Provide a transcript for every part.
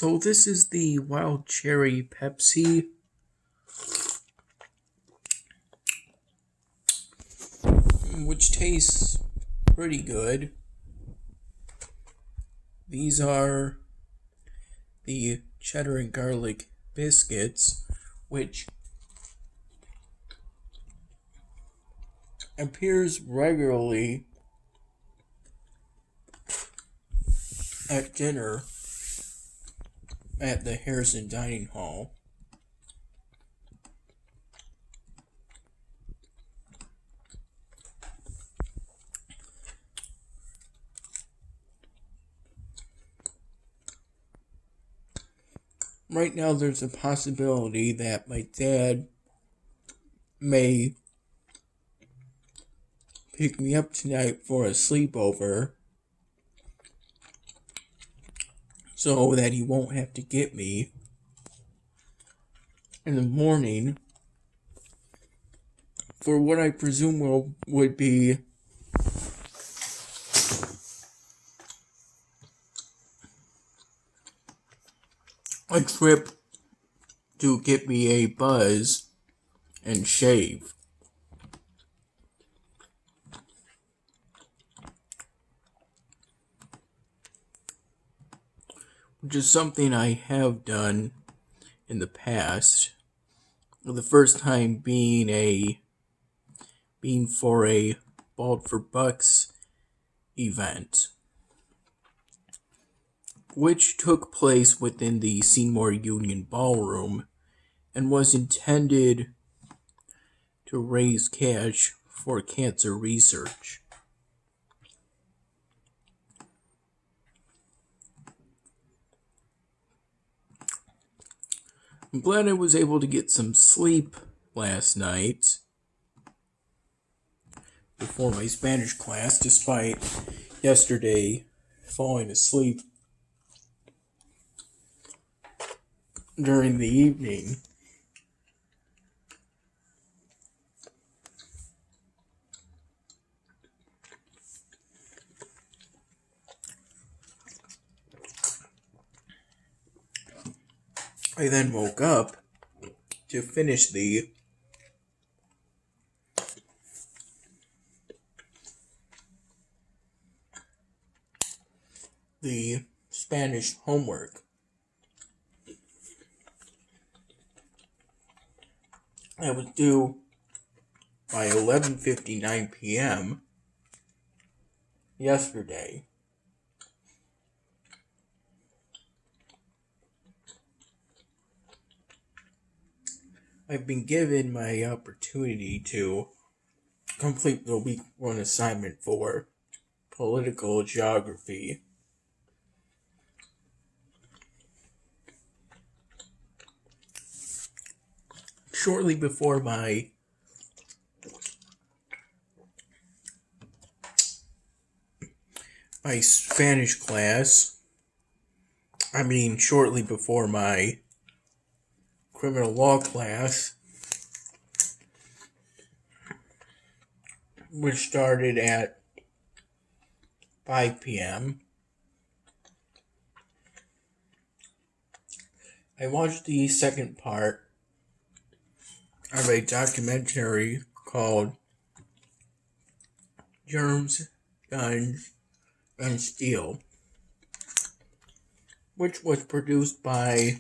So this is the Wild Cherry Pepsi. Which tastes pretty good. These are the cheddar and garlic biscuits, which appears regularly at dinner at the Harrison Dining Hall. Right now, there's a possibility that my dad may pick me up tonight for a sleepover so that he won't have to get me in the morning for what I presume would be a trip to get me a buzz and shave. Which is something I have done in the past. The first time being for a Bald for Bucks event, which took place within the Seymour Union Ballroom and was intended to raise cash for cancer research. I'm glad I was able to get some sleep last night before my Spanish class, despite yesterday falling asleep during the evening. I then woke up to finish the Spanish homework. I was due by 11:59 p.m. yesterday. I've been given my opportunity to complete the week one assignment for political geography. Shortly before my Spanish class, shortly before my criminal law class, which started at 5 p.m., I watched the second part of a documentary called Germs, Guns, and Steel, which was produced by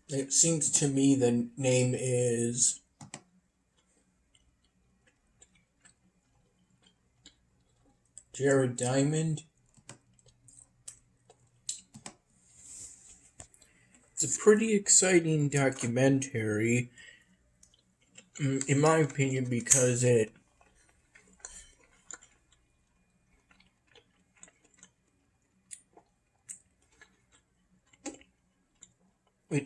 it seems to me the name is Jared Diamond. It's a pretty exciting documentary, in my opinion, because it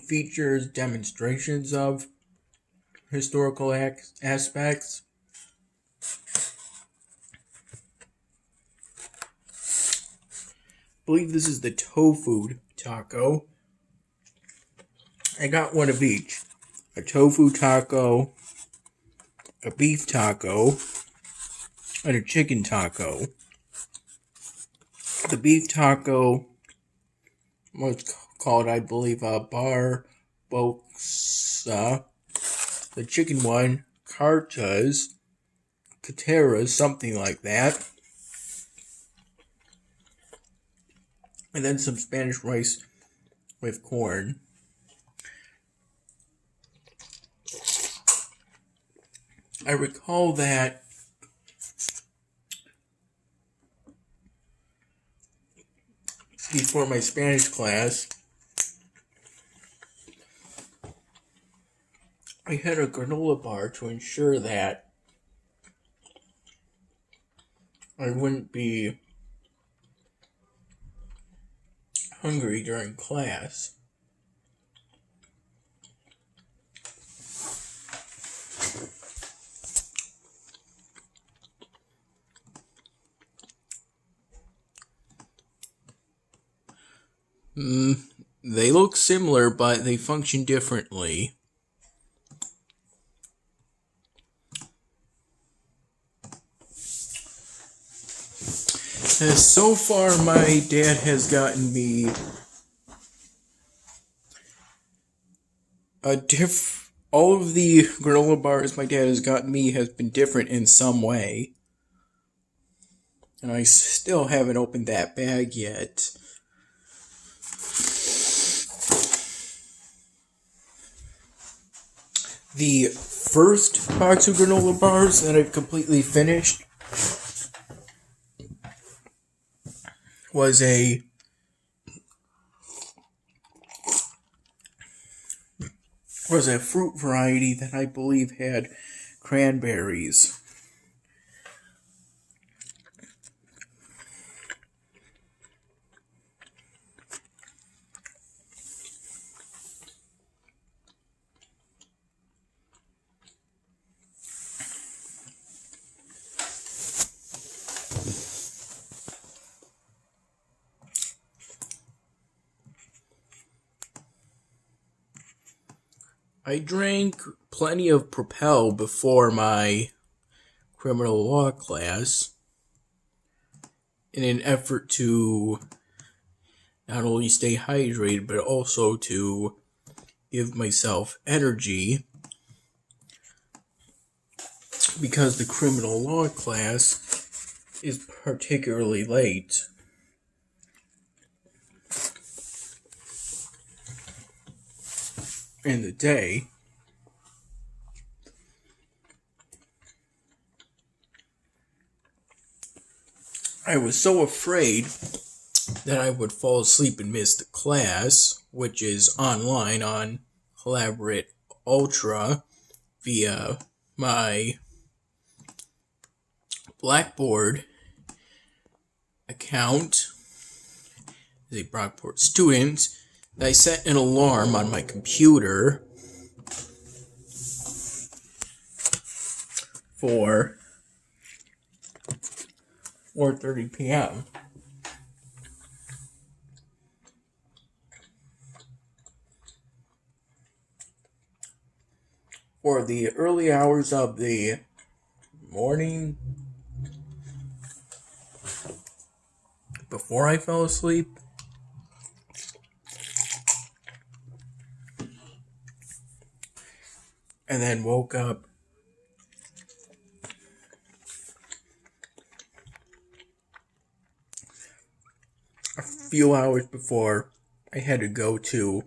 features demonstrations of historical aspects. I believe this is the tofu taco. I got one of each. A tofu taco, a beef taco, and a chicken taco. The beef taco was called, I believe, barbosa. The chicken one, cartas, cateras, something like that. And then some Spanish rice with corn. I recall that before my Spanish class, I had a granola bar to ensure that I wouldn't be hungry during class. They look similar, but they function differently. So far, my dad has gotten me all of the granola bars my dad has gotten me has been different in some way. And I still haven't opened that bag yet. The first box of granola bars that I've completely finished was a fruit variety that I believe had cranberries. I drank plenty of Propel before my criminal law class in an effort to not only stay hydrated but also to give myself energy, because the criminal law class is particularly late. In the day. I was so afraid that I would fall asleep and miss the class, which is online on Collaborate Ultra via my Blackboard account as a Brockport student. I set an alarm on my computer for 4:30 p.m. For the early hours of the morning before I fell asleep. And then woke up a few hours before I had to go to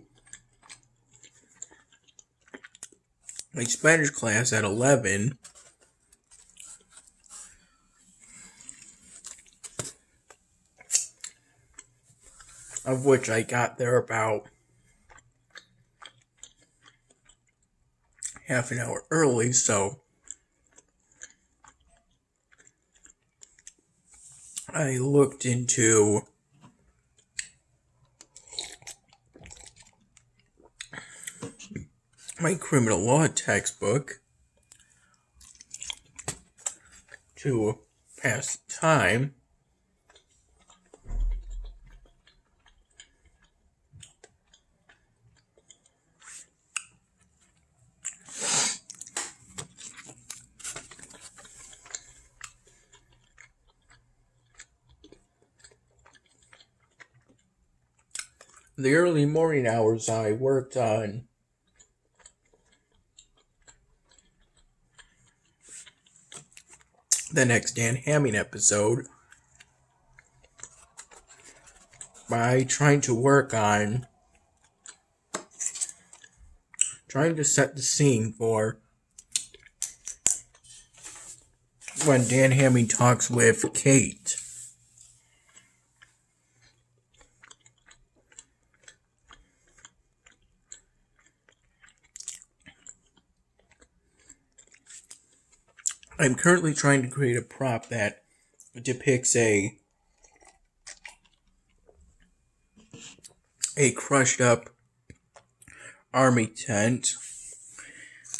my Spanish class at 11. Of which I got there about half an hour early, so I looked into my criminal law textbook to pass the time. In the early morning hours, I worked on the next Dan Hamming episode by trying to set the scene for when Dan Hamming talks with Kate. I'm currently trying to create a prop that depicts a crushed up army tent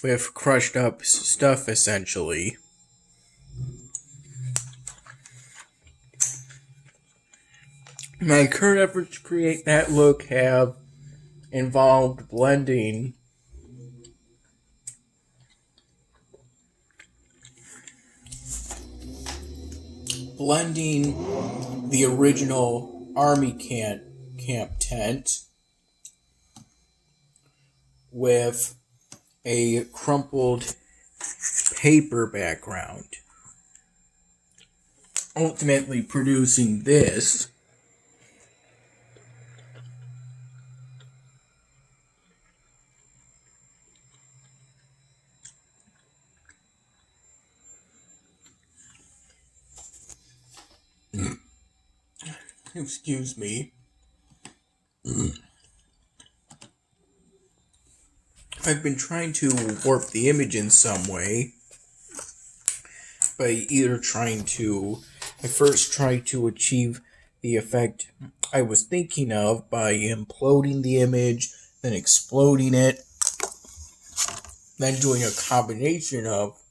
with crushed up stuff, essentially. My current efforts to create that look have involved blending the original army camp tent with a crumpled paper background, ultimately producing this. Excuse me. I've been trying to warp the image in some way by I first tried to achieve the effect I was thinking of by imploding the image, then exploding it, then doing a combination of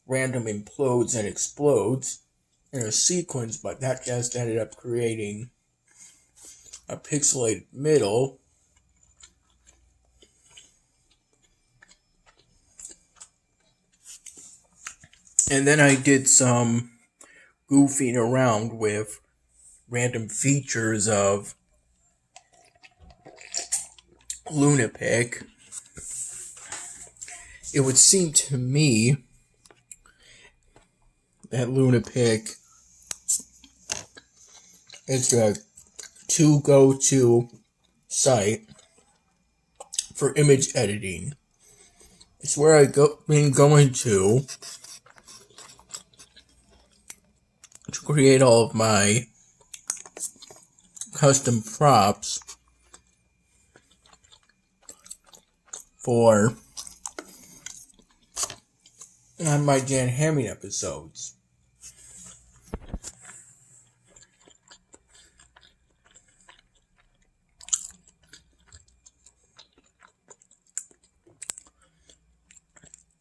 random implodes and explodes in a sequence, but that just ended up creating a pixelated middle. And then I did some goofing around with random features of Lunapic. It would seem to me that Lunapic is the go-to site for image editing. It's where been going to create all of my custom props for on my Dan Hamming episodes.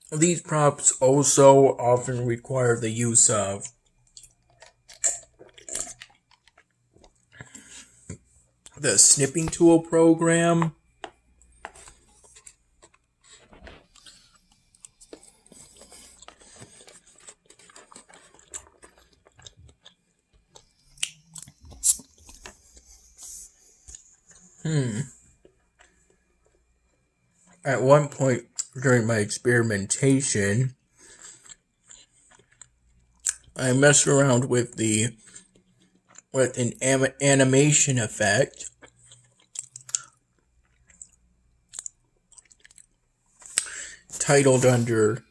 These props also often require the use of the snipping tool program. At one point during my experimentation, I messed around with an animation effect titled under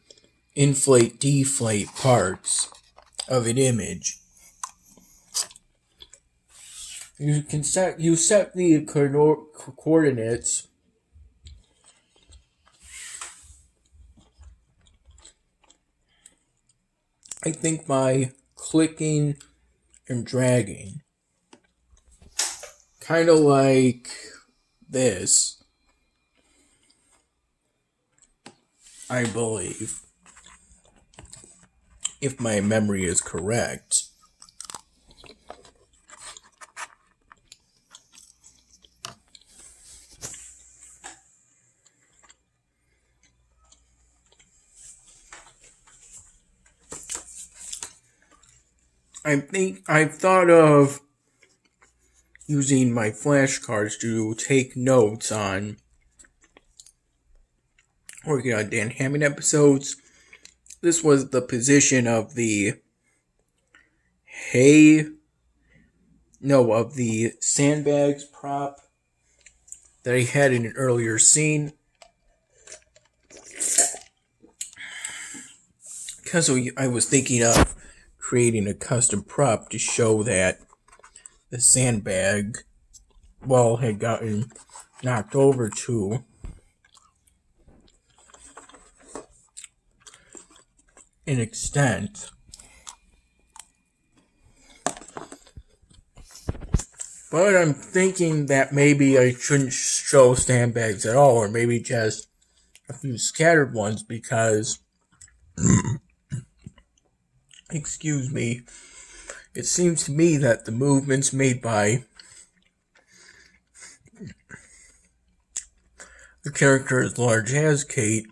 inflate deflate parts of an image. You set the coordinates I think by clicking and dragging. Kind of like this, I believe, if my memory is correct. I've thought of using my flashcards to take notes on working on Dan Hammond episodes. This was the position of the of the sandbags prop that I had in an earlier scene. Because I was thinking of creating a custom prop to show that the sandbag wall had gotten knocked over to an extent. But I'm thinking that maybe I shouldn't show sandbags at all, or maybe just a few scattered ones, because excuse me, it seems to me that the movements made by a character as large as Kate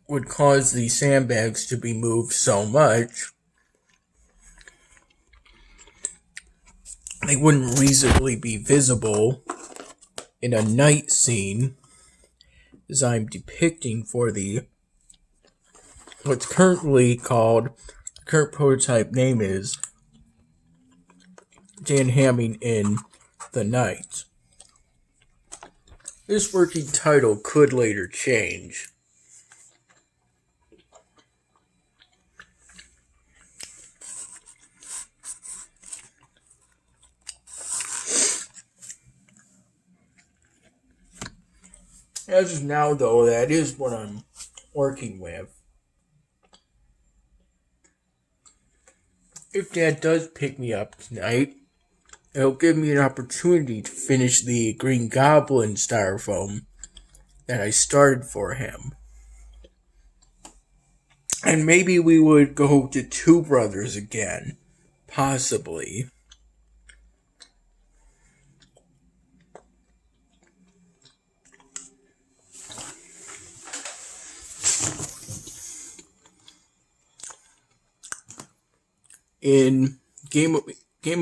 would cause the sandbags to be moved so much they wouldn't reasonably be visible in a night scene as I'm depicting for the what's currently called, the current prototype name is Dan Hammond in the Night. This working title could later change. As of now, though, that is what I'm working with. If Dad does pick me up tonight, it'll give me an opportunity to finish the Green Goblin styrofoam that I started for him. And maybe we would go to Two Brothers again. Possibly. In Game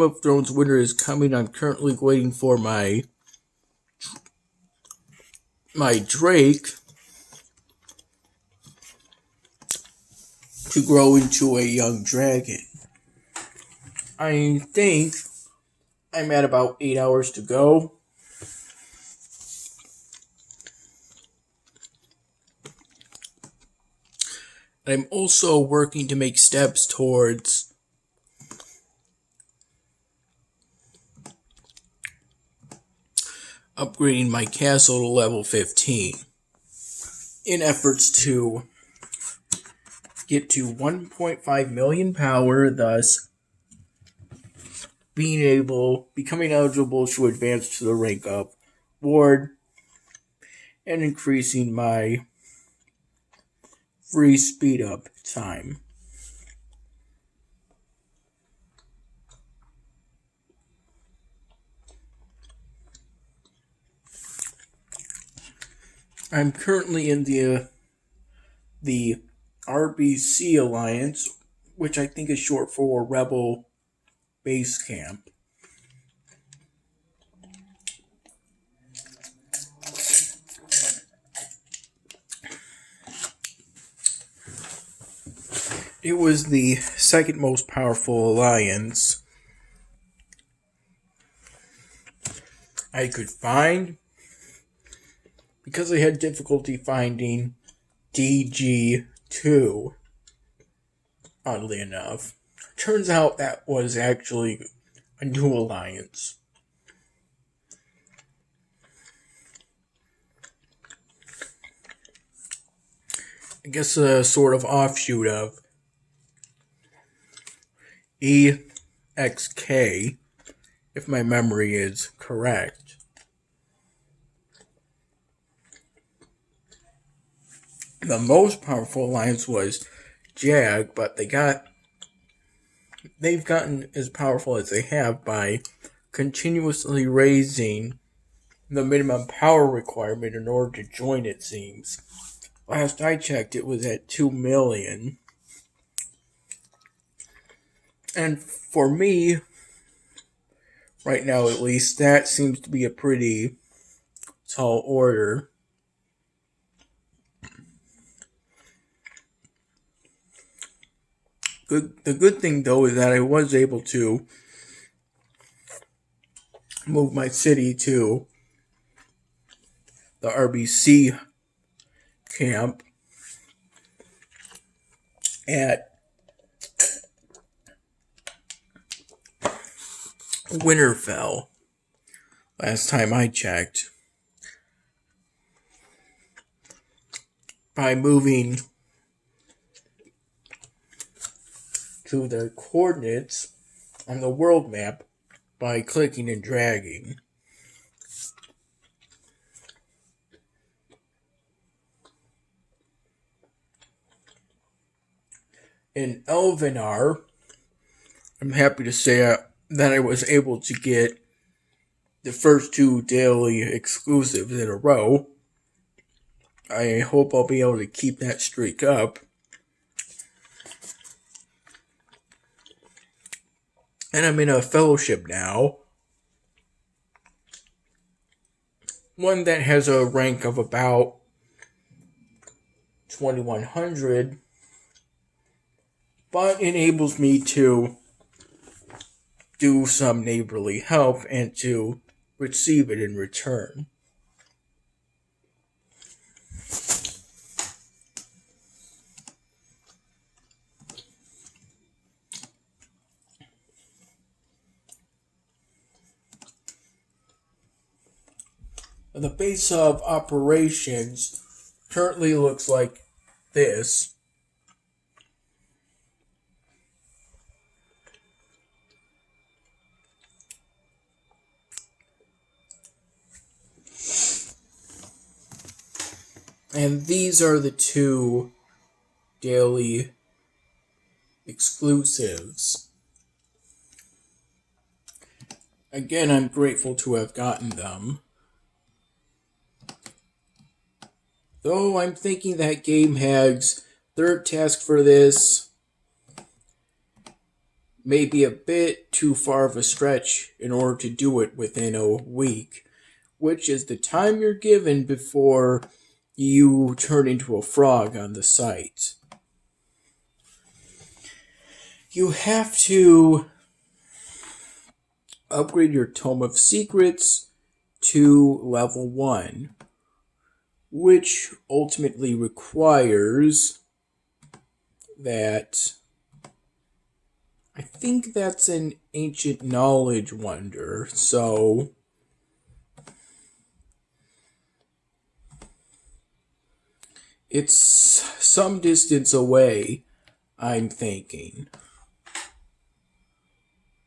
of Thrones Winter is Coming, I'm currently waiting for my Drake to grow into a young dragon. I think I'm at about 8 hours to go. I'm also working to make steps towards upgrading my castle to level 15 in efforts to get to 1.5 million power, thus becoming eligible to advance to the rank of ward and increasing my free speed up time. I'm currently in the RBC Alliance, which I think is short for Rebel Base Camp. It was the second most powerful alliance I could find, because I had difficulty finding DG2, oddly enough. Turns out that was actually a new alliance. I guess a sort of offshoot of EXK, if my memory is correct. The most powerful alliance was JAG, but they've gotten as powerful as they have by continuously raising the minimum power requirement in order to join, it seems. Last I checked, it was at 2 million. And for me, Right now, at least, that seems to be a pretty tall order. The good thing, though, is that I was able to move my city to the RBC camp at Winterfell last time I checked. By moving to the coordinates on the world map by clicking and dragging. In Elvenar, I'm happy to say that I was able to get the first 2 daily exclusives in a row. I hope I'll be able to keep that streak up. And I'm in a fellowship now. One that has a rank of about 2100, but enables me to do some neighborly help and to receive it in return. The base of operations currently looks like this. And these are the 2 daily exclusives. Again, I'm grateful to have gotten them. Though I'm thinking that GameHag's third task for this may be a bit too far of a stretch in order to do it within a week, which is the time you're given before you turn into a frog on the site. You have to upgrade your Tome of Secrets to level 1, which ultimately requires that I think that's an ancient knowledge wonder, so it's some distance away, I'm thinking.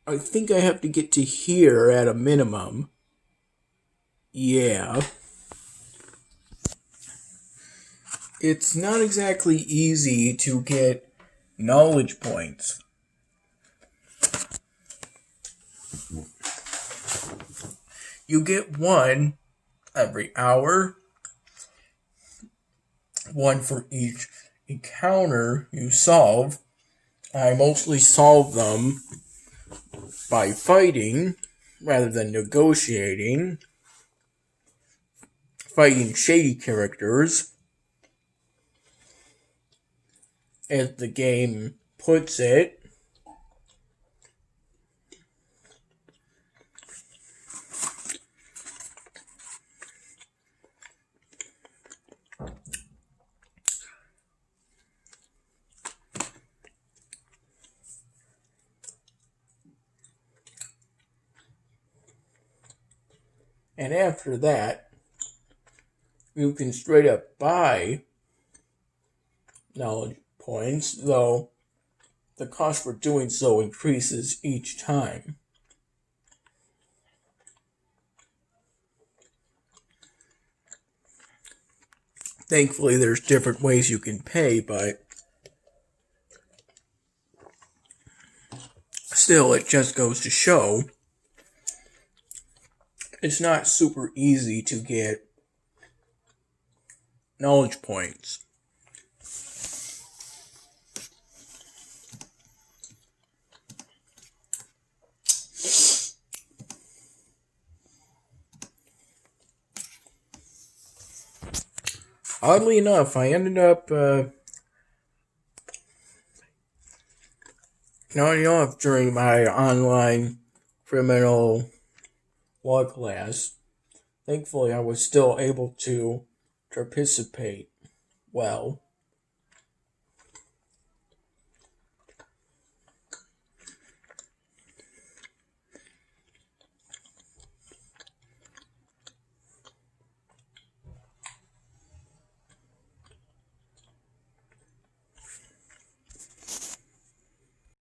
I think I have to get to here at a minimum. Yeah. It's not exactly easy to get knowledge points. You get 1 every hour, 1 for each encounter you solve. I mostly solve them by fighting rather than negotiating, fighting shady characters, as the game puts it. And after that, you can straight up buy knowledge points, though the cost for doing so increases each time. Thankfully, there's different ways you can pay, but still, it just goes to show it's not super easy to get knowledge points. Oddly enough, I ended up nodding off during my online criminal law class. Thankfully, I was still able to participate well.